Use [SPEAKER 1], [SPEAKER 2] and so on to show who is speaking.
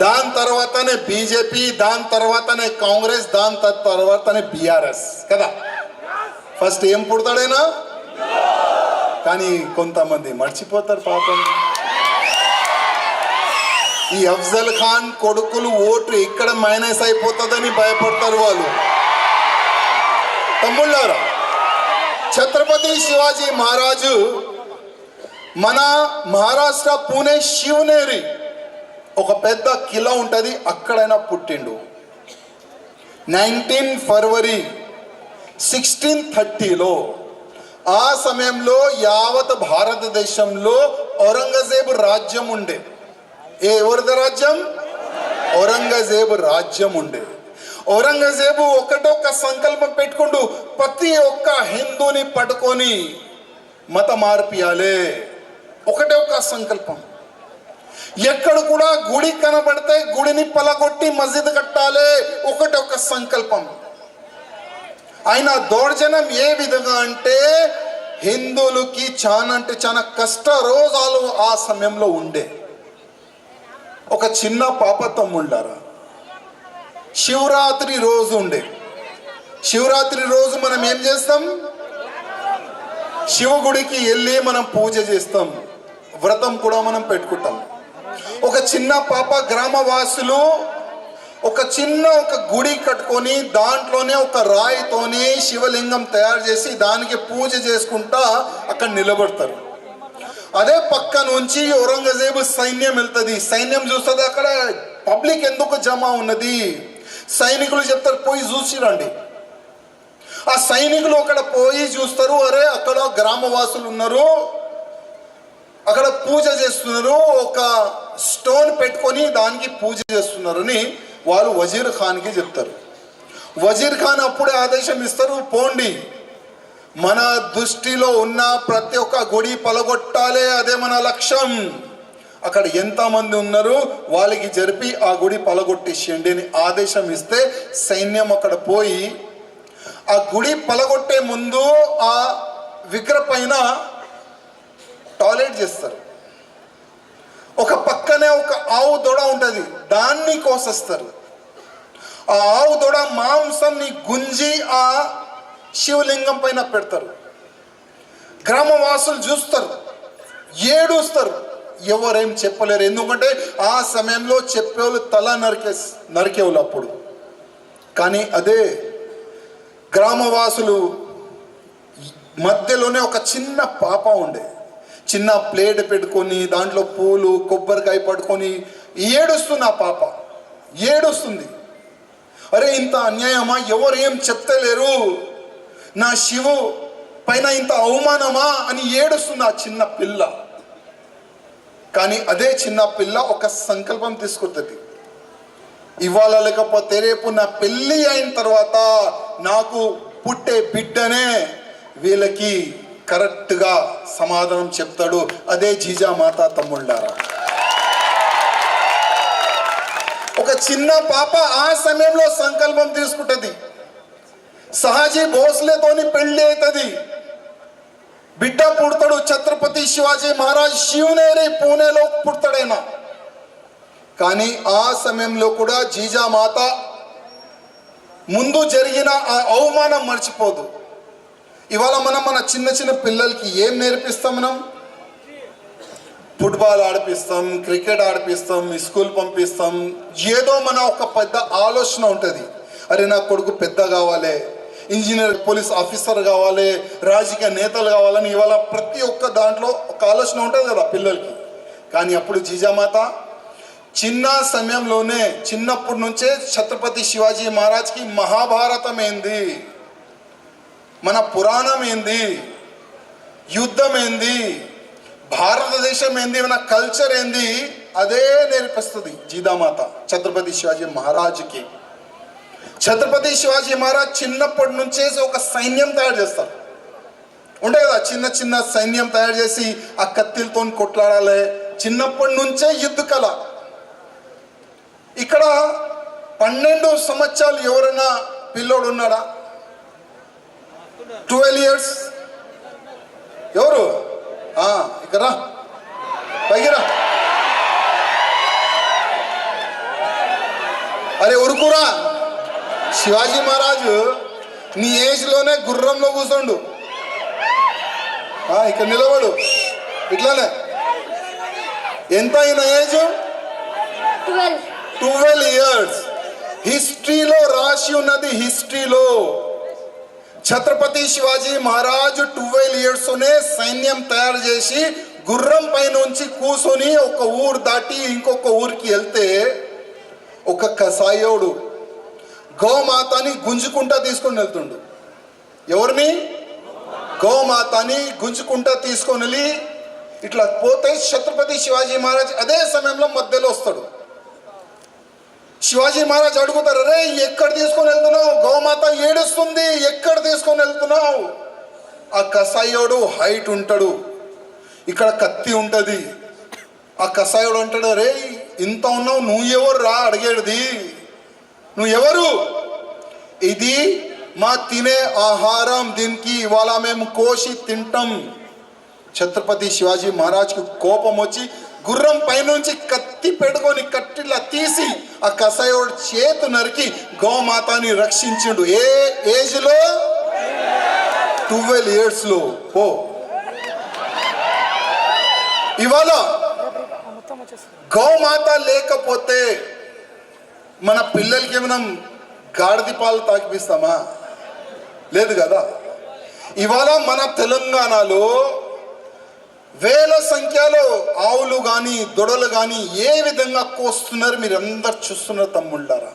[SPEAKER 1] దాని తర్వాతనే బీజేపీ, దాని తర్వాతనే కాంగ్రెస్, దాని తర్వాతనే బీఆర్ఎస్ కదా. ఫస్ట్ ఏం పుడతాడైనా, కానీ కొంతమంది మర్చిపోతారు పాపం. ఈ అఫ్జల్ ఖాన్ కొడుకులు ఓటు ఇక్కడ మైనస్ అయిపోతుందని భయపడతారు వాళ్ళు. తమ్ముళ్ళారా, ఛత్రపతి శివాజీ మహారాజు మన మహారాష్ట్ర పూణే శివనేరి ఒక పెద్ద కిలా ఉంటుంది, అక్కడైనా పుట్టిండు. 19 ఫర్వరి 1630లో. ఆ సమయంలో యావత్ భారతదేశంలో ఔరంగజేబు రాజ్యం ఉండే. ఎవరిది రాజ్యం? ఔరంగజేబు రాజ్యం ఉండే. ఔరంగజేబు ఒకటొక్క సంకల్పం పెట్టుకుంటూ ప్రతి ఒక్క హిందూని పట్టుకొని మత మార్పియాలే. ఒకటే ఒక సంకల్పం. ఎక్కడ కూడా గుడి కనబడితే గుడిని పలగొట్టి మస్జిద్ కట్టాలి. ఒకటే ఒక సంకల్పం. ఆయన దౌర్జన్యం ఏ విధంగా అంటే హిందువులకి చాలా కష్ట రోజాలు ఆ సమయంలో ఉండే. ఒక చిన్న పాప తమ్ముళ్ళారా, శివరాత్రి రోజు ఉండే. శివరాత్రి రోజు మనం ఏం చేస్తాం? శివ గుడికి వెళ్ళి మనం పూజ చేస్తాం, వ్రతం కూడా మనం పెట్టుకుంటాం. ఒక చిన్న పాప గ్రామవాసులు ఒక గుడి కట్టుకొని దాంట్లోనే ఒక రాయితోని శివలింగం తయారు చేసి దానికి పూజ చేసుకుంటా అక్కడ నిలబడతారు. అదే పక్క నుంచి ఔరంగజేబు సైన్యం వెళ్తుంది. సైన్యం చూస్తుంది అక్కడ పబ్లిక్ ఎందుకు జమ ఉన్నది. సైనికులు చెప్తారు పోయి చూసిరండి. ఆ సైనికులు అక్కడ పోయి చూస్తారు, అరే అక్కడ గ్రామవాసులు ఉన్నారు, అక్కడ పూజ చేస్తున్నారు, ఒక స్టోన్ పెట్టుకొని దానికి పూజ చేస్తున్నారు అని వాళ్ళు వజీర్ ఖాన్కి చెప్తారు. వజీర్ ఖాన్ అప్పుడే ఆదేశం ఇస్తారు, పోండి, మన దృష్టిలో ఉన్న ప్రతి ఒక్క గుడి పలగొట్టాలి, అదే మన లక్ష్యం. అక్కడ ఎంతమంది ఉన్నారు వాళ్ళకి జరిపి ఆ గుడి పలగొట్టేసేయండి అని ఆదేశం ఇస్తే సైన్యం అక్కడ పోయి ఆ గుడి పలగొట్టే ముందు ఆ విగ్రహ పైన టాయిలెట్ చేస్తారు. ఒక పక్కనే ఒక ఆవు దొడ ఉంటుంది, దాన్ని కోసేస్తారు. ఆ ఆవు దొడ మాంసాన్ని గుంజి ఆ శివలింగం పైన పెడతారు. గ్రామవాసులు చూస్తారు, ఏడుస్తారు, ఎవరేం చెప్పలేరు. ఎందుకంటే ఆ సమయంలో చెప్పేవాళ్ళు తల నరికేవాళ్ళు అప్పుడు. కానీ అదే గ్రామవాసులు మధ్యలోనే ఒక చిన్న పాప ఉండే. చిన్న ప్లేట్ పెట్టుకొని దాంట్లో పూలు కొబ్బరికాయ పట్టుకొని ఏడుస్తుంది. ఆ పాప ఏడుస్తుంది, అరే ఇంత అన్యాయమా, ఎవరు ఏం చెప్తలేరు, నా శివు పైన ఇంత అవమానమా అని ఏడుస్తుంది ఆ చిన్న పిల్ల. కానీ అదే చిన్న పిల్ల ఒక సంకల్పం తీసుకుంటుంది, ఇవాళ లేకపోతే రేపు నా పెళ్ళి అయిన తర్వాత నాకు పుట్టే బిడ్డనే వీళ్ళకి కరెక్ట్గా సమాధానం చెప్తాడు. అదే జీజామాత. తమ్ముళ్ళారా, ఒక చిన్న పాప ఆ సమయంలో సంకల్పం తీసుకుంటుంది. సహాజీ భోస్లేతోని పెళ్లి అవుతుంది, బిడ్డ పుడతాడు. ఛత్రపతి శివాజీ మహారాజ్ శివనేరి పూణేలో పుడతాడైనా. కానీ ఆ సమయంలో కూడా జీజామాత ముందు జరిగిన ఆ అవమానం మర్చిపోదు. ఇవాళ మనం మన చిన్న పిల్లలకి ఏం నేర్పిస్తాం? మనం ఫుట్బాల్ ఆడిపిస్తాం, క్రికెట్ ఆడిపిస్తాం, స్కూల్ పంపిస్తాం. ఏదో మన ఒక పెద్ద ఆలోచన ఉంటుంది, అరే నా కొడుకు పెద్ద కావాలి, ఇంజనీర్ పోలీస్ ఆఫీసర్ కావాలి, రాజకీయ నేతలు కావాలని ఇవాళ ప్రతి ఒక్క దాంట్లో ఒక ఆలోచన ఉంటుంది కదా పిల్లలకి. కానీ అప్పుడు జీజామాత చిన్న సమయంలోనే చిన్నప్పటి నుంచే ఛత్రపతి శివాజీ మహారాజ్కి మహాభారతం ఏంది, మన పురాణం ఏంది, యుద్ధం ఏంది, భారతదేశం ఏంది, మన కల్చర్ ఏంది, అదే నేర్పిస్తుంది జీజామాత ఛత్రపతి శివాజీ మహారాజ్కి. ఛత్రపతి శివాజీ మహారాజ్ చిన్నప్పటి నుంచే ఒక సైన్యం తయారు చేస్తారు. ఉండే కదా చిన్న సైన్యం తయారు చేసి ఆ కత్తిలతో కొట్లాడాలి. చిన్నప్పటి నుంచే యుద్ధ కళ. ఇక్కడ 12 సంవత్సరాలు ఎవరైనా పిల్లోడు ఉన్నాడా? 12 years ఎవరు? ఇక్కడ పైకిరా. అరే ఉరుకురా, శివాజీ మహారాజు నీ ఏజ్లోనే గుర్రంలో కూర్చోండు, ఇక్కడ నిలబడు ఇట్లానే. ఎంత అయిన ఏజ్? 12 years. హిస్టరీలో రాసి ఉన్నది, హిస్టరీలో ఛత్రపతి శివాజీ మహారాజు 12 yearsనే సైన్యం తయారు చేసి గుర్రం పై నుంచి కూర్చొని ఒక ఊరు దాటి ఇంకొక ఊరికి వెళ్తే ఒక కసాయోడు గోమాతని గుంజుకుంటా తీసుకొని వెళ్తుండు. ఎవరిని? గోమాతని గుంజుకుంటా తీసుకొని వెళ్ళి ఇట్లా పోతే ఛత్రపతి శివాజీ మహారాజ్ అదే సమయంలో మధ్యలో వస్తాడు. శివాజీ మహారాజ్ అడుగుతారు, అరే ఎక్కడ తీసుకొని వెళ్తున్నావు? గోమాత ఏడుస్తుంది, ఎక్కడ తీసుకొని వెళ్తున్నావు? ఆ కసాయోడు హైట్ ఉంటాడు, ఇక్కడ కత్తి ఉంటుంది. ఆ కసాయోడు అంటాడు, అరే ఇంత ఉన్నావు, నువ్వు ఎవరు రా అడిగేది? నువ్వు ఎవరు? ఇది మా తినే ఆహారం, దీనికి ఇవాళ మేము కోసి తింటాం. ఛత్రపతి శివాజీ మహారాజ్కి కోపం వచ్చి గుర్రం పైనుంచి కత్తి పెట్టుకొని కట్టిలా తీసి ఆ కసాయోడు చేతు నరికి గోమాతని రక్షించిండు. ఏ ఏజ్లో? 12 yearsలో. పో, ఇవాళ గోమాత లేకపోతే మన పిల్లలకి మనం గాడిద పాలు తాగిపిస్తామా? లేదు కదా. ఇవాళ మన తెలంగాణలో వేల సంఖ్యలో ఆవులు కానీ దొడలు కానీ ఏ విధంగా కోస్తున్నారు మీరు అందరు చూస్తున్నారు తమ్ముళ్ళారా.